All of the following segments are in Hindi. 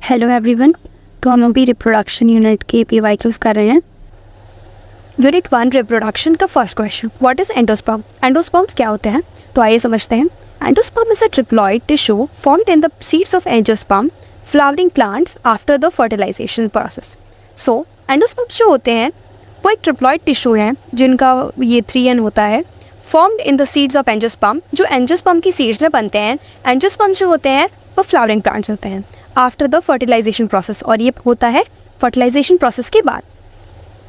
Hello everyone. तो हम अभी रिप्रोडक्शन यूनिट के PYQs कर रहे हैं। यूनिट 1 रिप्रोडक्शन का first question, what is endosperm. Endosperms क्या होते हैं, तो आइए समझते हैं। Endosperm is a triploid tissue formed in the seeds of angiosperm flowering plants after the fertilisation process. So endosperms जो होते हैं वो एक ट्रिप्लॉइड टिश्यू हैं जिनका ये 3N होता है, formed in the seeds of angiosperm, जो एंजियोस्पर्म की सीड्स में बनते हैं। एंजियोस्पर्म जो होते हैं वो फ्लावरिंग प्लांट्स होते हैं आफ्टर द फर्टिलाइजेशन प्रोसेस, और ये होता है फर्टिलाइजेशन प्रोसेस के बाद।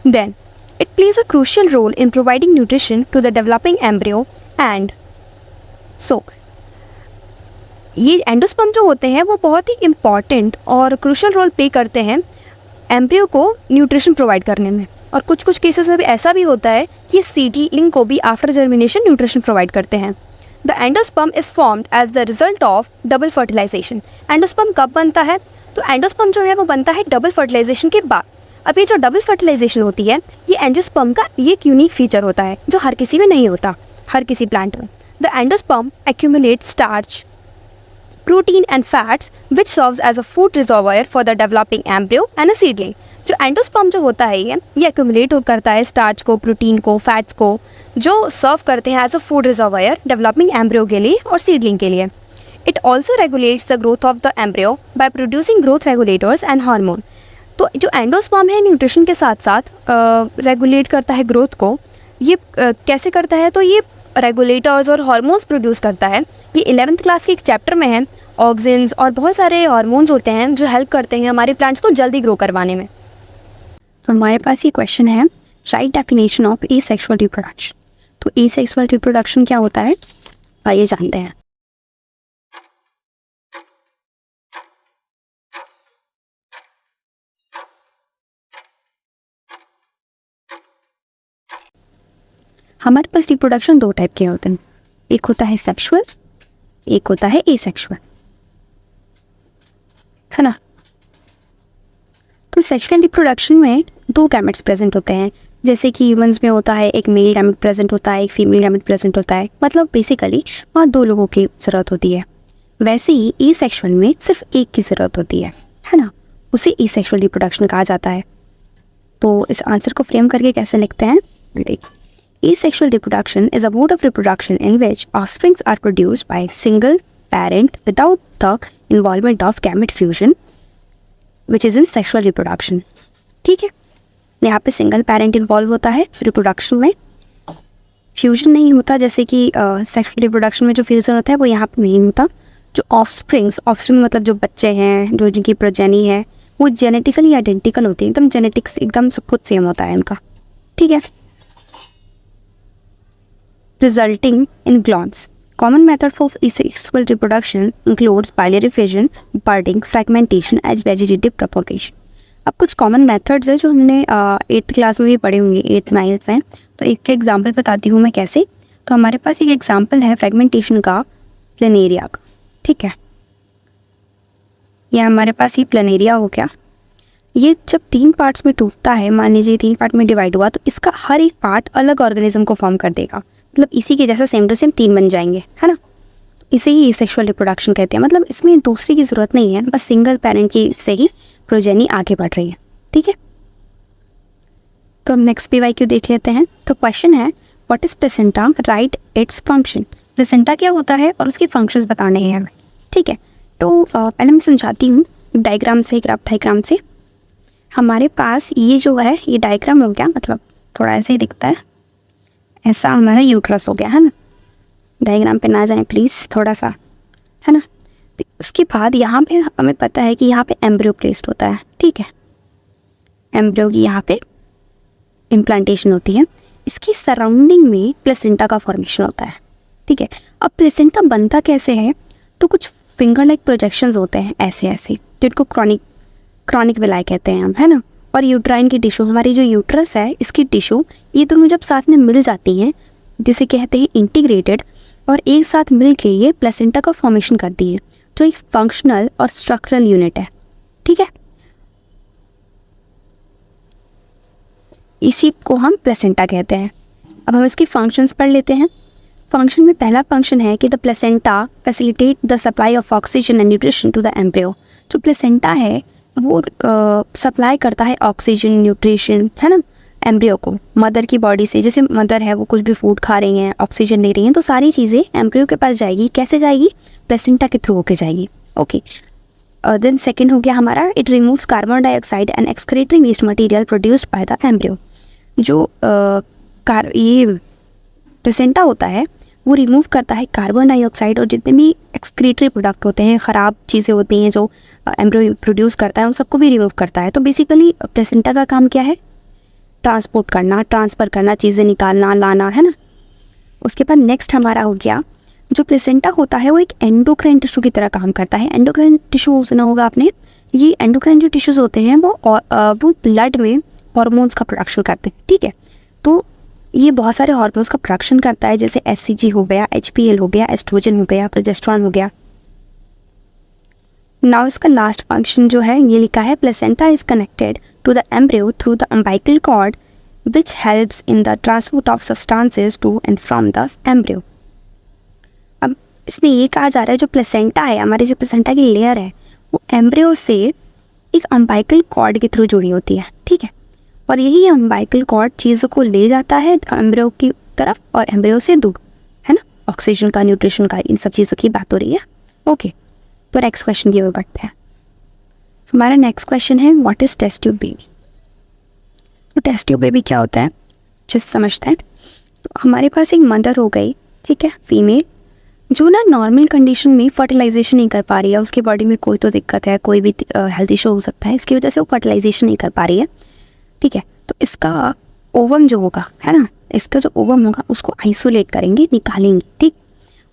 Then it plays a crucial role in providing nutrition to the developing embryo and so ये एंडोस्पर्म जो होते हैं वो बहुत ही इंपॉर्टेंट और क्रूशियल रोल प्ले करते हैं एम्ब्रियो को न्यूट्रिशन प्रोवाइड करने में। और कुछ कुछ केसेस में भी ऐसा भी होता है कि सीडलिंग को भी आफ्टर जर्मिनेशन न्यूट्रिशन प्रोवाइड करते हैं। The endosperm is formed as the result of double fertilisation. Endosperm कब बनता है, तो एंडोस्पर्म जो है वो बनता है डबल फर्टिलाइजेशन के बाद। अब ये जो डबल फर्टिलाइजेशन होती है ये एंजियोस्पर्म का ये एक यूनिक फीचर होता है जो हर किसी में नहीं होता, हर किसी प्लांट में। The endosperm accumulate starch, protein and fats which serves as a food reservoir for the developing embryo and a seedling। जो एंडोस्पर्म जो होता है ये एक्यूमुलेट करता है स्टार्च को, प्रोटीन को, फैट्स को, जो सर्व करते हैं as a food reservoir developing embryo के लिए और सीडलिंग के लिए। It also regulates the growth of the embryo by producing growth regulators and hormone. तो जो एंडोस्पर्म है न्यूट्रिशन के साथ साथ रेगुलेट करता है ग्रोथ को। ये कैसे करता है, तो ये रेगुलेटर्स और हार्मोन्स प्रोड्यूस करता है। ये 11th क्लास के एक चैप्टर में है। ऑक्सिन्स और बहुत सारे हार्मोन्स होते हैं जो हेल्प करते हैं हमारे प्लांट्स को जल्दी ग्रो करवाने में। तो हमारे पास ये क्वेश्चन है, right definition of asexual reproduction. तो एसेक्सुअल रिप्रोडक्शन क्या होता है, आइए जानते हैं। हमारे पास रिप्रोडक्शन दो टाइप के होते हैं, एक होता है सेक्सुअल, एक होता है एसेक्सुअल, है ना। तो सेक्सुअल रिप्रोडक्शन में दो गैमेट्स प्रेजेंट होते हैं, जैसे कि ह्यूमंस में होता है एक मेल गैमेट प्रेजेंट होता है, एक फीमेल गैमेट प्रेजेंट होता है। मतलब बेसिकली वहाँ दो लोगों की ज़रूरत होती है। वैसे ही एसेक्सुअल में सिर्फ एक की ज़रूरत होती है ना। उसे एसेक्सुअल रिप्रोडक्शन कहा जाता है। तो इस आंसर को फ्रेम करके कैसे लिखते हैं, asexual reproduction is a mode of reproduction in which offsprings are produced by a single parent without the involvement of gamete fusion, which is in sexual reproduction। ठीक है, यहाँ पे सिंगल पेरेंट इन्वॉल्व होता है रिप्रोडक्शन में, फ्यूजन नहीं होता। जैसे कि सेक्सुअल रिप्रोडक्शन में जो फ्यूजन होता है वो यहाँ पे नहीं होता। जो ऑफस्प्रिंग मतलब जो बच्चे हैं, जो जिनकी प्रोजेनी है, वो जेनेटिकली आइडेंटिकल होती है, एकदम जेनेटिक्स एकदम सब कुछ सेम होता है इनका। ठीक है। Resulting in glands. Common method for asexual reproduction includes biliary fission, budding, fragmentation and vegetative propagation। अब कुछ कॉमन मेथड्स है जो हमने 8th क्लास में भी पढ़े होंगे, 8th 9th में। तो एक एग्जांपल बताती हूँ मैं कैसे। तो हमारे पास एक एग्जांपल है फ्रेगमेंटेशन का, प्लेनेरिया का। ठीक है, ये हमारे पास ये प्लेनेरिया हो गया। ये जब 3 पार्ट्स में टूटता है, मान लीजिए 3 पार्ट में डिवाइड हुआ, तो इसका हर एक पार्ट अलग ऑर्गेनिज्म को फॉर्म कर देगा। मतलब इसी के जैसा सेम टू सेम 3 बन जाएंगे, है ना। इसे ही सेक्सुअल रिप्रोडक्शन कहते हैं। मतलब इसमें दूसरी की ज़रूरत नहीं है, बस सिंगल पेरेंट की से ही प्रोजेनी आगे बढ़ रही है। ठीक है, तो हम नेक्स्ट PYQ देख लेते हैं। तो क्वेश्चन है, what is placenta, right its function. Placenta क्या होता है और उसके फंक्शंस बताने हैं हमें। ठीक है, तो पहले मैं समझाती हूँ डायग्राम से, ग्राफ डायग्राम से। हमारे पास ये जो है ये डायग्राम हो गया, मतलब थोड़ा ऐसे ही दिखता है, ऐसा हमारा यूट्रस हो गया, है ना। डायग्राम पे ना जाएं प्लीज़, थोड़ा सा, है ना। तो उसके बाद यहाँ पे हमें पता है कि यहाँ पे एम्ब्रियो प्लेस्ड होता है। ठीक है, एम्ब्रियो की यहाँ पे इम्प्लांटेशन होती है। इसकी सराउंडिंग में प्लेसेंटा का फॉर्मेशन होता है। ठीक है, अब प्लेसेंटा बनता कैसे है, तो कुछ फिंगर लाइक प्रोजेक्शंस होते हैं ऐसे ऐसे, जिनको क्रॉनिक विलाई कहते हैं हम, है ना। और यूट्राइन की टिश्यू, हमारी जो यूट्रस है इसकी टिश्यू, ये दोनों जब साथ में मिल जाती हैं, जिसे कहते हैं इंटीग्रेटेड, और एक साथ मिल के ये प्लेसेंटा का फॉर्मेशन करती है, जो एक फंक्शनल और स्ट्रक्चरल यूनिट है। ठीक है, इसी को हम प्लेसेंटा कहते हैं। अब हम इसके फंक्शंस पढ़ लेते हैं। फंक्शन में पहला फंक्शन है कि the placenta facilitate the supply of oxygen and nutrition to the embryo. जो प्लेसेंटा है वो सप्लाई करता है ऑक्सीजन, न्यूट्रिशन, है ना, एम्ब्रियो को मदर की बॉडी से। जैसे मदर है वो कुछ भी फूड खा रही हैं, ऑक्सीजन ले रही हैं, तो सारी चीज़ें एम्ब्रियो के पास जाएगी। कैसे जाएगी? प्लेसेंटा के थ्रू होके जाएगी। ओके, देन सेकेंड हो गया हमारा, it removes carbon dioxide and excretory waste material produced by the embryo. जो ये प्लेसेंटा होता है वो रिमूव करता है कार्बन डाइऑक्साइड और जितने भी एक्सक्रीटरी प्रोडक्ट होते हैं, ख़राब चीज़ें होती हैं जो एम्ब्रियो प्रोड्यूस करता है, उन सबको भी रिमूव करता है। तो बेसिकली प्लेसेंटा का काम क्या है? ट्रांसपोर्ट करना, ट्रांसफ़र करना, चीज़ें निकालना, लाना, है ना। उसके बाद नेक्स्ट हमारा हो गया, जो प्लेसेंटा होता है वो एक एंडोक्राइन टिश्यू की तरह काम करता है। एंडोक्राइन टिश्यू सुना होगा आपने। ये एंडोक्राइन जो टिश्यूज़ होते हैं वो ब्लड में हॉर्मोन्स का प्रोडक्शन करते हैं, ठीक है। तो ये बहुत सारे हार्मोन्स का प्रोडक्शन करता है, जैसे HCG हो गया, HPL हो गया, एस्ट्रोजन हो गया, प्रोजेस्टेरॉन हो गया। नाउ इसका लास्ट फंक्शन जो है ये लिखा है, placenta is connected to the embryo through the umbilical cord which helps in the transport of substances to and from the embryo. अब इसमें ये कहा जा रहा है जो प्लेसेंटा है, हमारे जो प्लेसेंटा की लेयर है वो एम्ब्रियो से एक अम्बाइकल कॉर्ड के थ्रू जुड़ी होती है, ठीक है। और यही अम्बाइकल कॉर्ड चीज़ों को ले जाता है एम्ब्रियो की तरफ और एम्ब्रियो से दूर, है ना। ऑक्सीजन का, न्यूट्रिशन का, इन सब चीज़ों की बात हो रही है। ओके, तो नेक्स्ट क्वेश्चन की ओर बढ़ते हैं। हमारा नेक्स्ट क्वेश्चन है, what is test tube baby. तो टेस्ट ट्यूब बेबी क्या होता है जिस समझते हैं। तो हमारे पास एक मदर हो गई, ठीक है, फीमेल, जो ना नॉर्मल कंडीशन में फर्टिलाइजेशन नहीं कर पा रही है। उसकी बॉडी में कोई तो दिक्कत है, कोई भी हेल्थ इशू हो सकता है, इसकी वजह से वो फर्टिलाइजेशन नहीं कर पा रही है, ठीक है। तो इसका ओवम जो होगा, है ना, इसका जो ओवम होगा उसको आइसोलेट करेंगे, निकालेंगे, ठीक।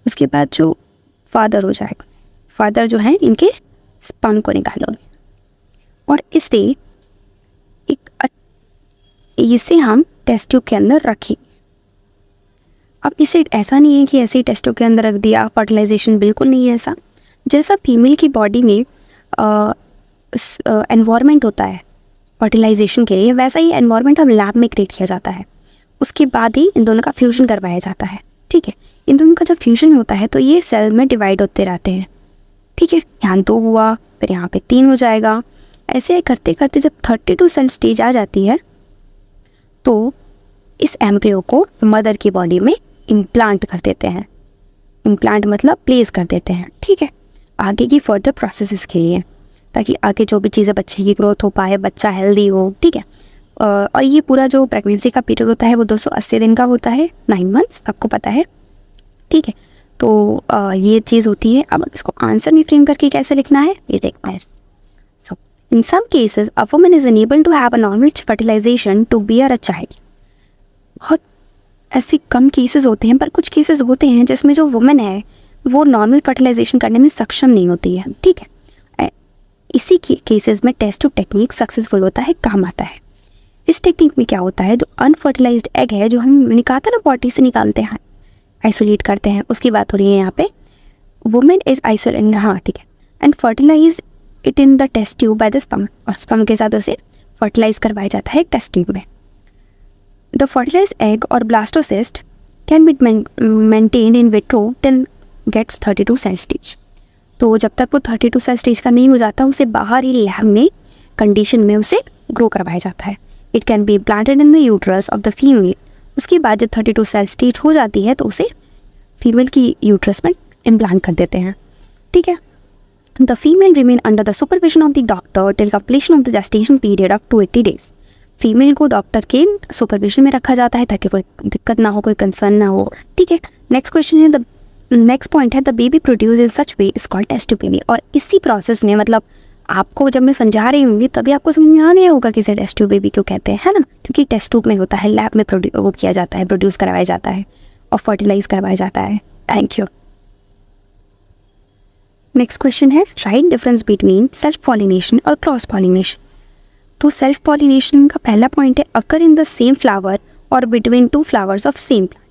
उसके बाद जो फादर हो जाएगा, फादर जो है इनके स्पर्म को निकालोगे और इसे हम टेस्ट ट्यूब के अंदर रखेंगे। अब इसे ऐसा नहीं है कि ऐसे ही टेस्ट ट्यूब के अंदर रख दिया, फर्टिलाइजेशन बिल्कुल नहीं है ऐसा। जैसा फीमेल की बॉडी में एनवायरनमेंट होता है फर्टिलाइजेशन के लिए, वैसा ही एनवायरनमेंट अब लैब में क्रिएट किया जाता है। उसके बाद ही इन दोनों का फ्यूजन करवाया जाता है, ठीक है। इन दोनों का जब फ्यूजन होता है तो ये सेल में डिवाइड होते रहते हैं, ठीक है। यहाँ 2 हुआ, फिर यहाँ पे 3 हो जाएगा। ऐसे करते करते जब 32 सेल स्टेज आ जाती है तो इस एम्ब्रियो को मदर की बॉडी में इम्प्लांट कर देते हैं। इम्प्लांट मतलब प्लेस कर देते हैं, ठीक है, आगे की फर्दर प्रोसेसेस के लिए, ताकि आगे जो भी चीज़ें बच्चे की ग्रोथ हो पाए, बच्चा हेल्दी हो, ठीक है। और ये पूरा जो प्रेगनेंसी का पीरियड होता है वो 280 दिन का होता है, 9 मंथ्स, आपको पता है, ठीक है। तो ये चीज़ होती है। अब इसको आंसर में फ्रेम करके कैसे लिखना है ये देखते हैं। So in some cases a woman is unable to have a normal fertilisation to bear a child. बहुत ऐसे कम केसेस होते हैं, पर कुछ केसेस होते हैं जिसमें जो वुमन है वो नॉर्मल फर्टिलाइजेशन करने में सक्षम नहीं होती है, ठीक है। इसी केसेस में टेस्ट ट्यूब टेक्निक सक्सेसफुल होता है, काम आता है। इस टेक्निक में क्या होता है, जो अनफर्टिलाइज्ड एग है जो हम निकालते हैं ना, बॉडी से निकालते हैं, आइसोलेट करते हैं, उसकी बात हो रही है यहाँ पे। वुमेन इज आइसोलेट, हाँ ठीक है, and fertilize it in the test tube by the sperm, और स्पर्म के साथ उसे फर्टिलाइज करवाया जाता है टेस्ट ट्यूब में। द फर्टिलाइज एग और blastocyst can be maintained in vitro till gets 32 cell stage. तो जब तक वो 32 सेल स्टेज का नहीं हो जाता, उसे बाहर ही लैब में कंडीशन में उसे ग्रो करवाया जाता है। It can be implanted in the uterus of the female. उसके बाद जब 32 सेल स्टेज हो जाती है तो उसे फीमेल की यूट्रस में इम्प्लांट कर देते हैं, ठीक है। The female remain under the supervision of the doctor till completion of the gestation period of 280 days. Female को डॉक्टर के सुपरविजन में रखा जाता है ताकि कोई दिक्कत ना हो, कोई कंसर्न ना हो, ठीक है। नेक्स्ट क्वेश्चन है, द नेक्स्ट पॉइंट है, the baby produce in such way is called test tube baby. और इसी प्रोसेस में, मतलब आपको जब मैं समझा रही होंगी तभी आपको समझ में आ गया होगा कि इसे टेस्ट ट्यूब बेबी क्यों कहते हैं, है ना, क्योंकि टेस्ट ट्यूब में होता है, लैब में वो किया जाता है, प्रोड्यूस करवाया जाता है और फर्टिलाइज करवाया जाता है। Thank you. नेक्स्ट क्वेश्चन है, right difference between self pollination और क्रॉस पॉलिनेशन। तो सेल्फ पॉलिनेशन का पहला पॉइंट है, अकर इन द सेम फ्लावर और between 2 flowers of same plant.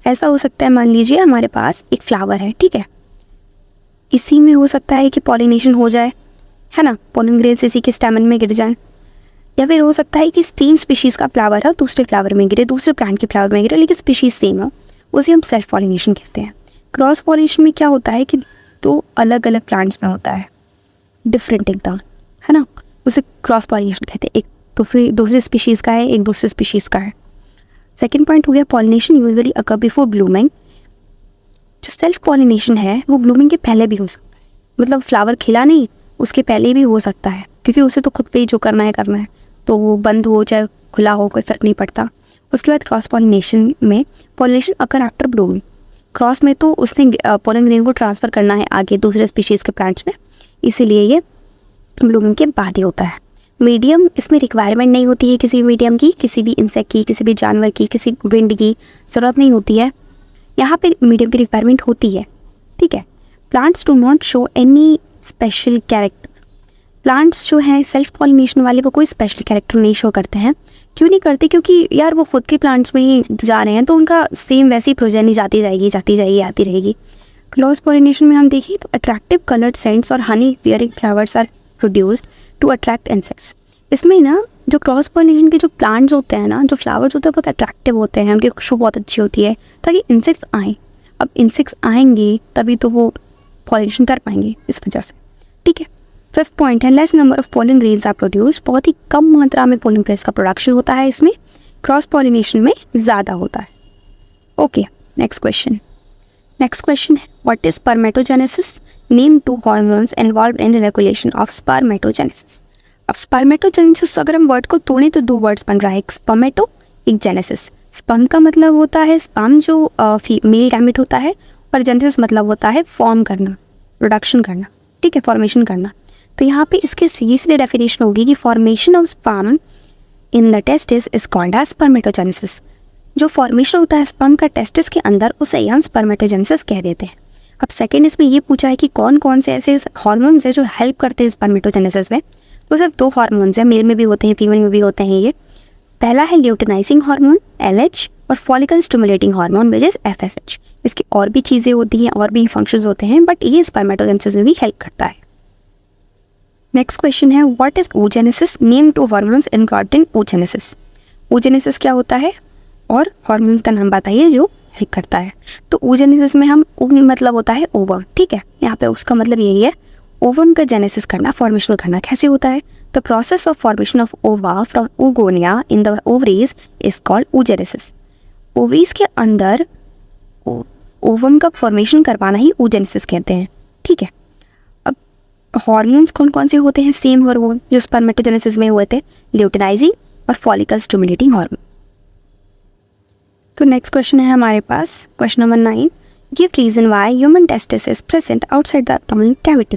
ऐसा हो सकता है, मान लीजिए हमारे पास एक फ्लावर है, ठीक है, इसी में हो सकता है कि पॉलिनेशन हो जाए, है ना, पोलन ग्रेन्स इसी के स्टेमन में गिर जाए, या फिर हो सकता है कि सेम स्पीशीज़ का फ्लावर है दूसरे फ्लावर में गिरे, दूसरे प्लांट के फ्लावर में गिरे, लेकिन स्पीशीज़ सेम हो, उसे हम सेल्फ पॉलिनेशन कहते हैं। क्रॉस पॉलिनेशन में क्या होता है कि 2 अलग अलग प्लांट्स में होता है, डिफरेंट एकदम, है ना, उसे क्रॉस पॉलिनेशन कहते हैं। एक तो फिर दूसरे स्पीशीज़ का है, एक दूसरे स्पीशीज़ का है। सेकेंड पॉइंट हो गया पॉलिनेशन यूजुअली अकर बिफोर ब्लूमिंग। जो सेल्फ पॉलिनेशन है वो ब्लूमिंग के पहले भी हो सकता है, मतलब फ्लावर खिला नहीं उसके पहले भी हो सकता है, क्योंकि उसे तो खुद पे ही जो करना है, तो वो बंद हो चाहे खुला हो कोई फ़र्क नहीं पड़ता। उसके बाद क्रॉस पॉलिनेशन में pollination occur after blooming. Cross में तो उसने पॉलन ग्रेन को ट्रांसफ़र करना है आगे दूसरे स्पीशीज़ के प्लांट्स में, इसीलिए ये ब्लूमिंग के बाद ही होता है। मीडियम, इसमें रिक्वायरमेंट नहीं होती है किसी भी मीडियम की, किसी भी इंसेक्ट की, किसी भी जानवर की, किसी विंड की ज़रूरत नहीं होती है। यहाँ पे मीडियम की रिक्वायरमेंट होती है, ठीक है। Plants do not show any special character. Plants जो हैं सेल्फ पॉलिनेशन वाले वो कोई स्पेशल कैरेक्टर नहीं शो करते हैं। क्यों नहीं करते? क्योंकि यार वो खुद के प्लांट्स में ही जा रहे हैं, तो उनका सेम वैसी प्रोजेनी जाती जाएगी आती रहेगी। क्रॉस पॉलिनेशन में हम देखें तो अट्रैक्टिव कलर्ड सेंट्स और honey bearing flowers are produced to attract insects. इसमें ना जो क्रॉस पॉलिनेशन के जो प्लांट्स होते हैं ना, जो फ्लावर्स होते हैं बहुत अट्रैक्टिव होते हैं, उनकी खुशबू बहुत अच्छी होती है ताकि इंसेक्ट्स आएँ। अब इंसेक्ट्स आएंगे तभी तो वो पॉलिनेशन कर पाएंगे, इस वजह से, ठीक है। फिफ्थ पॉइंट है less number of pollen grains are produced. बहुत ही कम मात्रा में पोलन ग्रेन्स का प्रोडक्शन होता है इसमें, क्रॉस पॉलिनेशन में ज़्यादा होता है। ओके, नेक्स्ट क्वेश्चन है what is spermatogenesis? Name to hormones involve in regulation of spermatogenesis. अब स्पर्मेटोजेनेसिस अगर हम वर्ड को तोड़ें तो दो वर्ड्स बन रहा है, एक स्पर्मेटो, एक जेनेसिस। स्पर्म का मतलब होता है स्पर्म जो मेल गैमेट होता है, और जेनेसिस मतलब होता है फॉर्म करना, प्रोडक्शन करना, ठीक है, फॉर्मेशन करना। तो यहाँ पे इसके सीधे डेफिनेशन होगी कि formation of sperm in the testis is called as spermatogenesis. जो फॉर्मेशन होता है स्पर्म का टेस्टिस के अंदर उसे ही हम स्पर्मेटोजेनेसिस कह देते हैं। अब सेकेंड इसमें ये पूछा है कि कौन कौन से ऐसे हार्मोन्स हैं जो हेल्प करते हैं स्पर्मेटोजेनेसिस में। तो सिर्फ दो हार्मोन्स हैं, मेल में भी होते हैं फीमेल में भी होते हैं ये। पहला है ल्यूटिनाइजिंग हार्मोन LH और follicle stimulating hormone which is FSH। इसकी और भी चीज़ें होती हैं, और भी फंक्शंस होते हैं, बट ये स्पर्मेटोजेनेसिस में भी हेल्प करता है। नेक्स्ट क्वेश्चन है what is oogenesis? Name two hormones incurred in oogenesis। oogenesis क्या होता है और हार्मोन्स का नाम बताइए जो हेल्प करता है। तो oogenesis में हम मतलब होता है ओवम, ठीक है, यहाँ पे उसका मतलब यही है ओवम का जेनेसिस करना, फॉर्मेशन करना। कैसे होता है? The process of formation of ओवा from oogonia in the ovaries is called oogenesis। Ovaries के अंदर ओवम का फॉर्मेशन करवाना ही oogenesis कहते हैं, ठीक है। अब हार्मोन्स कौन कौन से होते हैं? सेम हार्मोन जो स्पर्मेटोजेनेसिस में हुए थे, ल्यूटिनाइजिंग और फॉलिकल स्टिमुलेटिंग हार्मोन। तो नेक्स्ट क्वेश्चन है हमारे पास, question number 9, give reason why human testis is present outside the abdominal cavity.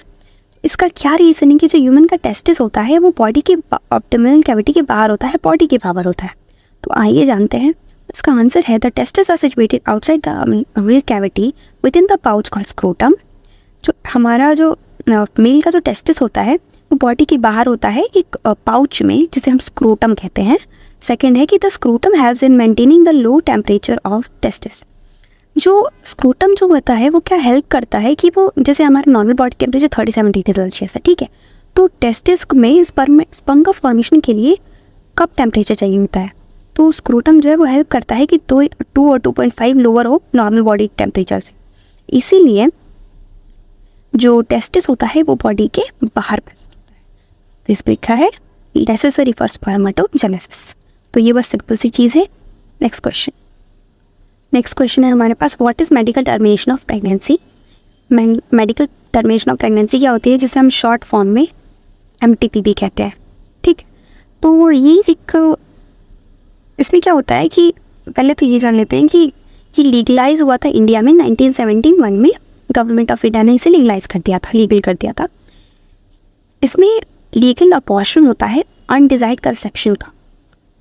इसका क्या रीज़न है कि जो ह्यूमन का टेस्टिस होता है वो बॉडी के एब्डोमिनल कैविटी के बाहर होता है, बॉडी के बाहर होता है। तो आइए जानते हैं। इसका आंसर है the testis are situated outside the abdominal cavity within the pouch called scrotum. जो हमारा जो मेल का जो टेस्टिस होता है वो बॉडी के बाहर होता है एक पाउच में, जिसे हम स्क्रोटम कहते हैं। सेकेंड है कि the scrotum has in maintaining the low temperature of testis. जो स्क्रोटम जो होता है वो क्या हेल्प करता है कि वो, जैसे हमारा normal body temperature 37 degree Celsius है, ठीक है, तो टेस्टिस में स्पर्म का फॉर्मेशन के लिए कब टेम्परेचर चाहिए होता है, तो स्क्रोटम जो है वो हेल्प करता है कि 2 और 2.5 लोअर हो नॉर्मल बॉडी टेम्परेचर से। इसीलिए जो टेस्टिस होता है वो बॉडी के बाहर प्रेजेंट होता है। तो इस पर लिखा है नेसेसरी फॉर स्पर्मेटोजेनेसिस। तो ये बस सिंपल सी चीज़ है। नेक्स्ट क्वेश्चन है हमारे पास, what is medical termination of pregnancy. Medical termination of pregnancy क्या होती है, जिसे हम शॉर्ट फॉर्म में MTPP कहते हैं, ठीक। तो ये एक, इसमें क्या होता है कि पहले तो ये जान लेते हैं कि लीगलाइज हुआ था इंडिया में 1971 में, गवर्नमेंट ऑफ इंडिया ने इसे लीगलाइज कर दिया था, लीगल कर दिया था। इसमें लीगल अबॉर्शन होता है अनडिजायर्ड कंसेप्शन का,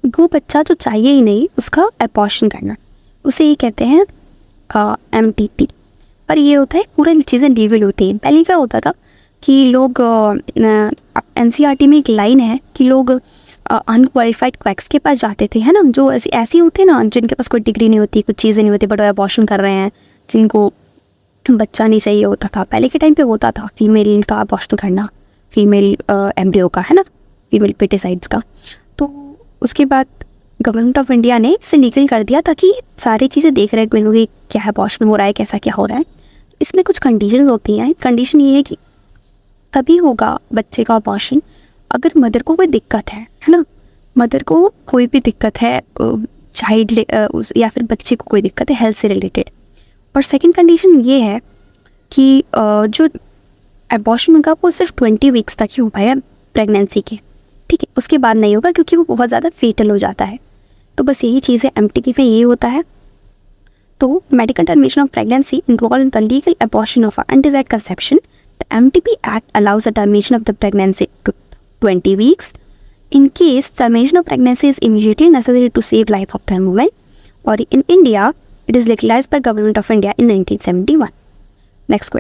वो बच्चा जो चाहिए ही नहीं उसका अबॉर्शन करना, उसे ये कहते हैं MTP। पर ये होता है पूरी चीज़ें लीगल होती हैं। पहले क्या होता था कि लोग NCERT में एक लाइन है कि लोग अनक्वालिफाइड क्वैक्स के पास जाते थे, है ना, जो ऐसे होते हैं ना जिनके पास कोई डिग्री नहीं होती, कुछ चीज़ें नहीं होती, बट अबॉर्शन कर रहे हैं, जिनको बच्चा नहीं चाहिए होता था। पहले के टाइम पे होता था फीमेल का अबॉर्शन करना, फीमेल एम्ब्रियो का, है ना, फीमेल पेटिसाइड्स का। तो उसके बाद गवर्नमेंट ऑफ इंडिया ने इसे लीगल कर दिया ताकि सारी चीज़ें देख रहे हैं कि क्या अबॉर्शन हो रहा है, कैसा क्या हो रहा है। इसमें कुछ कंडीशंस होती हैं। कंडीशन ये है कि तभी होगा बच्चे का अबॉर्शन अगर मदर को कोई दिक्कत है ना, मदर को कोई भी दिक्कत है चाइल्ड या फिर बच्चे को कोई दिक्कत है हेल्थ से रिलेटेड। और सेकंड कंडीशन ये है कि जो अबॉर्शन होगा वो सिर्फ 20 वीक्स तक ही हो पाएगा प्रेगनेंसी के, ठीक है, उसके बाद नहीं होगा क्योंकि वो बहुत ज़्यादा फेटल हो जाता है। तो बस यही चीज़ है, एमटीकी में ये होता है। तो medical termination of pregnancy involve the legal abortion of undesired conception. The MTP act allows the termination of the pregnancy to 20 weeks in case termination of pregnancy is immediately necessary to save life of the woman, or in India it is legalized by government of India in 1971. next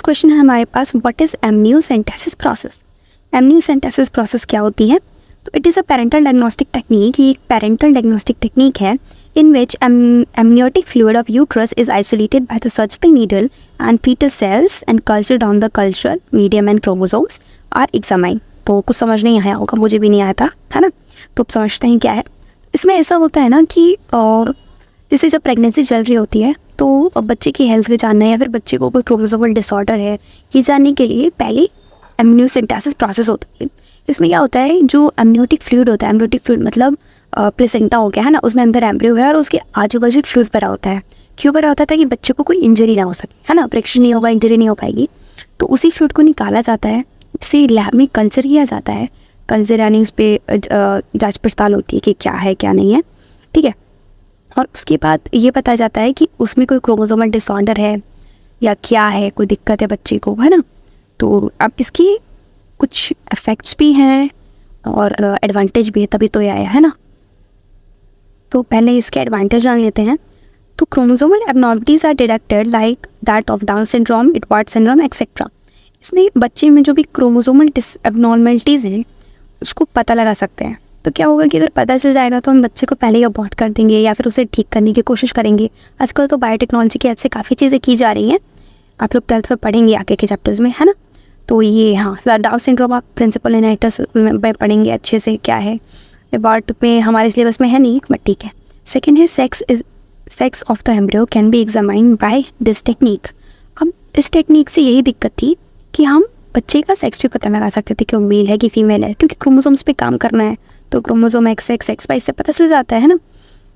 question है हमारे पास, what is amniocentesis process? amniocentesis process क्या होती है? तो it is a parental diagnostic technique, ये एक parental diagnostic technique है in which amniotic fluid of uterus is isolated by the surgical needle and fetus cells and cultured on the culture medium and chromosomes are examined. तो कुछ समझ नहीं आया होगा, मुझे भी नहीं आया था, है ना। तो अब समझते हैं क्या है इसमें। ऐसा होता है ना कि जैसे जब प्रेगनेंसी चल रही होती है तो बच्चे की हेल्थ के जानना है या फिर बच्चे को कोई क्रोमोसोमल डिसऑर्डर है ये जानने के लिए पहले एमनियोसेंटेसिस प्रोसेस होता है। इसमें क्या होता है, जो एमनियोटिक फ्लूइड होता है, एमनियोटिक फ्लूइड मतलब प्लेसेंटा हो गया है ना, उसमें अंदर एम्ब्रियो है और उसके आजू बाजू फ्लूइड भरा होता है। क्यों भरा होता था कि बच्चे को कोई इंजरी ना हो सके, है ना, फ्रिक्शन नहीं होगा, इंजरी नहीं हो पाएगी। तो उसी फ्लूइड को निकाला जाता है, उसे लैब में कल्चर किया जाता है। कल्चर यानी उस पर जांच पड़ताल होती है कि क्या है क्या नहीं है, ठीक है। और उसके बाद ये पता जाता है कि उसमें कोई क्रोमोसोमल डिसऑर्डर है या क्या है, कोई दिक्कत है बच्चे को, है ना। तो अब इसकी कुछ इफ़ेक्ट्स भी हैं और एडवांटेज भी है, तभी तो ये आया है ना। तो पहले इसके एडवांटेज जान लेते हैं। तो chromosomal abnormalities are detected like that of Down syndrome, Edward syndrome etcetera. इसमें बच्चे में जो भी क्रोमोसोमल एबनॉर्मलिटीज़ हैं उसको पता लगा सकते हैं। तो क्या होगा कि अगर पता चल जाएगा तो हम बच्चे को पहले ही अबॉर्ट कर देंगे या फिर उसे ठीक करने की कोशिश करेंगे। आजकल तो बायोटेक्नोलॉजी की हेल्प से काफ़ी चीज़ें की जा रही हैं, आप लोग 12th में पढ़ेंगे आगे के चैप्टर्स में, है ना। तो ये हाँ, डाउन सिंड्रोम आप प्रिंसिपल इनहेरिटेंस में पढ़ेंगे अच्छे से क्या है। अबॉर्ट में हमारे सिलेबस में है नहीं, बट ठीक है। सेकेंड है sex of the embryo can be examined by this technique. अब इस टेक्निक से यही दिक्कत थी कि हम बच्चे का सेक्स भी पता लगा सकते थे कि वो मेल है कि फीमेल है, क्योंकि क्रोमोसोम्स पे काम करना है तो क्रोमोसोम XXX से पता चल जाता है ना।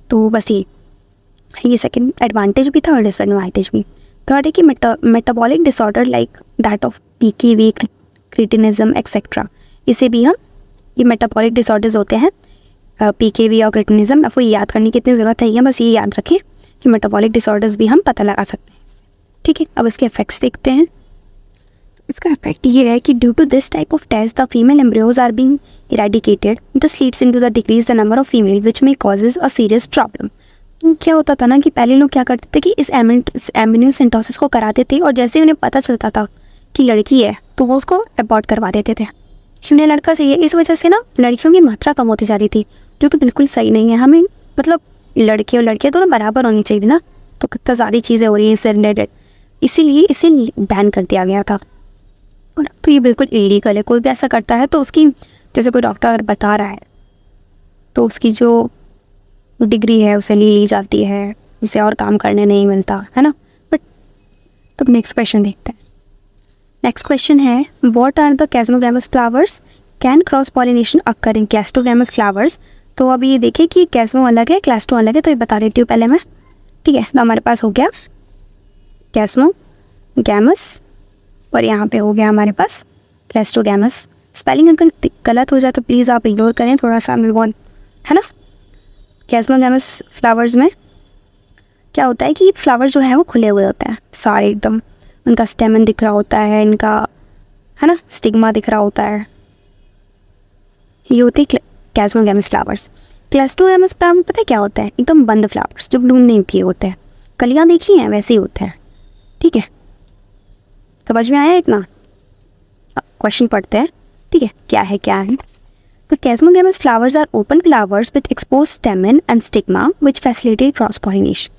तो बस ये सेकंड एडवांटेज भी था और डिसएडवांटेज भी। थर्ड है कि metabolic disorder like that of PKV, cretinism etcetera, इसे भी हम, ये मेटाबॉलिक डिसऑर्डर्स होते हैं PKV और क्रिटिनिज्म। आपको ये याद करने की इतनी ज़रूरत है, बस ये याद रखें कि मेटाबॉलिक डिसऑर्डर्स भी हम पता लगा सकते हैं, ठीक है। अब इसके इफेक्ट्स देखते हैं। इसका इफेक्ट ये है कि due to this type of test the female embryos are being eradicated, this leads into the decrease the number of female which may causes a serious problem. तो क्या होता था ना कि पहले लोग क्या करते थे कि इस एमनियोसेंटेसिस को कराते थे और जैसे उन्हें पता चलता था कि लड़की है तो वो उसको अबॉर्ट करवा देते थे। उन्हें लड़का चाहिए, इस वजह से ना लड़कियों की मात्रा कम होती जा रही थी, जो कि बिल्कुल सही नहीं है। हमें मतलब लड़के और लड़कियाँ दोनों बराबर होनी चाहिए ना। तो कितना सारी चीज़ें हो रही हैं इससे रिलेटेड, इसीलिए इसे बैन कर दिया गया था। तो ये बिल्कुल इलीगल है। कोई भी ऐसा करता है तो उसकी, जैसे कोई डॉक्टर अगर बता रहा है तो उसकी जो डिग्री है उसे ली जाती है, उसे और काम करने नहीं मिलता, है ना। बट तो नेक्स्ट क्वेश्चन देखते हैं। नेक्स्ट क्वेश्चन है, what are the chasmogamous flowers can cross pollination occur in cleistogamous flowers. तो अभी ये देखिए कि कैस्मो अलग है, क्लैस्टो अलग है, तो ये बता देती हूँ पहले मैं, ठीक है। तो हमारे पास हो गया कैस्मो गैमस और यहाँ पे हो गया हमारे पास क्लैस्टोगैमस। स्पेलिंग अगर गलत हो जाए तो प्लीज़ आप इग्नोर करें थोड़ा सा, मैं है ना। कैस्मोगैमस फ्लावर्स में क्या होता है कि फ्लावर जो है वो खुले हुए होते हैं सारे एकदम, उनका स्टेमन दिख रहा होता है, इनका, है ना, स्टिग्मा दिख रहा होता है। ये होते हैं कैस्मोगैमस फ्लावर्स। क्लैस्टोगैमस फ्लावर पता है क्या होता है, एकदम बंद फ्लावर्स जो ब्लूम नहीं किए होते हैं, कलियाँ देखी हैं वैसे ही होते हैं, ठीक है। समझ में आया इतना? क्वेश्चन पढ़ते हैं, ठीक है, क्या है। तो chasmogamous flowers are open flowers with expose stamen and stigma which facilitate cross pollination.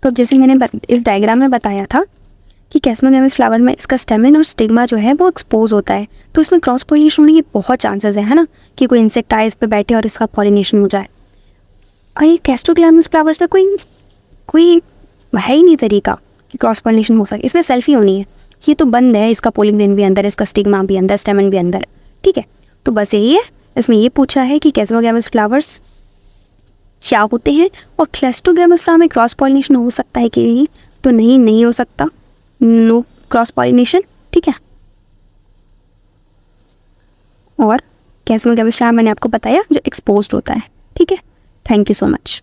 तो जैसे मैंने इस डायग्राम में बताया था कि कैस्मोगैमस फ्लावर में इसका स्टेमन और स्टिग्मा जो है वो एक्सपोज होता है, तो इसमें क्रॉस पॉलिनेशन होने की बहुत चांसेस है ना, कि कोई इंसेक्ट आए इस पर बैठे और इसका पॉलिनेशन हो जाए। और ये कैस्टोगैमस फ्लावर्स का कोई है ही नहीं तरीका कि क्रॉस पॉलिनेशन हो सके, इसमें सेल्फ ही होनी है, ये तो बंद है, इसका पोलिंग ग्रेन भी अंदर है, इसका स्टिग्मा भी अंदर, स्टेमन भी अंदर है, ठीक है। तो बस यही है, इसमें ये पूछा है कि कैस्मोगैमस फ्लावर्स क्या होते हैं और क्लेस्टोगैमस फ्लावर में क्रॉस पॉलिनेशन हो सकता है कि नहीं, तो नहीं हो सकता, नो क्रॉस पॉलिनेशन, ठीक है। और कैस्मोगैमस फ्लावर मैंने आपको बताया जो एक्सपोज्ड होता है, ठीक है। Thank you so much.